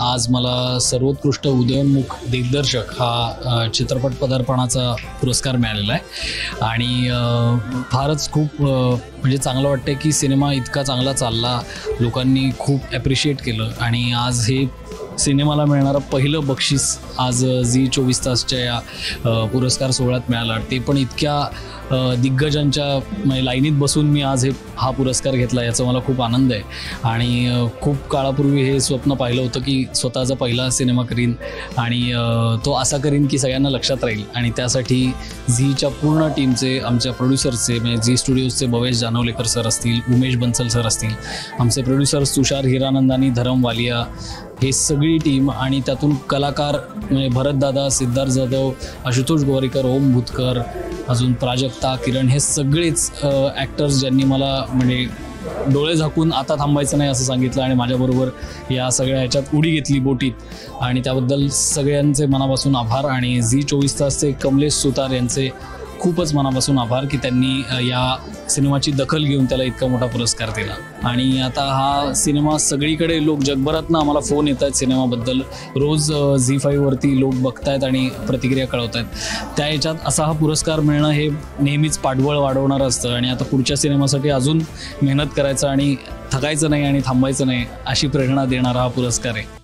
आज मला सर्वोत्कृष्ट उदयोन्मुख दिग्दर्शक हा चित्रपट पदार्पणाचा पुरस्कार मिळालेला आहे आणि फारच खूप म्हणजे चांगलं वाटतं की सिनेमा इतका चांगला चालला, लोकांनी खूप ॲप्रिशिएट केलं आणि आज हे सिनेमाला मिळणारं पहिलं बक्षीस आज झी 24 तासच्या या पुरस्कार सोहळ्यात मिळाला, ते पण इतक्या दिग्गजांच्या म्हणजे लाईनीत बसून मी आज हा पुरस्कार घेतला, याचा मला खूप आनंद आहे. आणि खूप काळापूर्वी हे स्वप्न पाहिलं होतं की स्वतःचा पहिला सिनेमा करीन आणि तो असा करीन की सगळ्यांना लक्षात राहील. आणि त्यासाठी झीच्या पूर्ण टीमचे, आमच्या प्रोड्युसर्सचे म्हणजे झी स्टुडिओजचे भवेश जानवलेकर सर असतील, उमेश बन्सल सर असतील, आमचे प्रोड्युसर्स तुषार हिरानंदानी, धरम वालिया, हे सगळी टीम आणि त्यातून कलाकार म्हणजे भरतदादा, सिद्धार्थ जाधव, आशुतोष गोवारीकर, ओम भूतकर, अजून प्राजक्ता, किरण, हे सगळेच ॲक्टर्स ज्यांनी मला म्हणजे डोळे झाकून आता थांबायचं नाही असं सांगितलं आणि माझ्याबरोबर या सगळ्या ह्याच्यात उडी घेतली बोटीत आणि त्याबद्दल सगळ्यांचे मनापासून आभार. आणि झी 24 तासचे कमलेश सुतार यांचे खूपच मनापासून आभार की त्यांनी या सिनेमाची दखल घेऊन त्याला इतका मोठा पुरस्कार दिला. आणि आता हा सिनेमा सगळीकडे लोक जगभरातनं आम्हाला फोन येत आहेत सिनेमाबद्दल, रोज झी5वरती लोक बघतायत आणि प्रतिक्रिया कळवत आहेत. त्या ह्याच्यात असा हा पुरस्कार मिळणं हे नेहमीच पाठबळ वाढवणारं असतं आणि आता पुढच्या सिनेमासाठी अजून मेहनत करायचं आणि थकायचं नाही आणि थांबायचं नाही अशी प्रेरणा देणारा हा पुरस्कार आहे.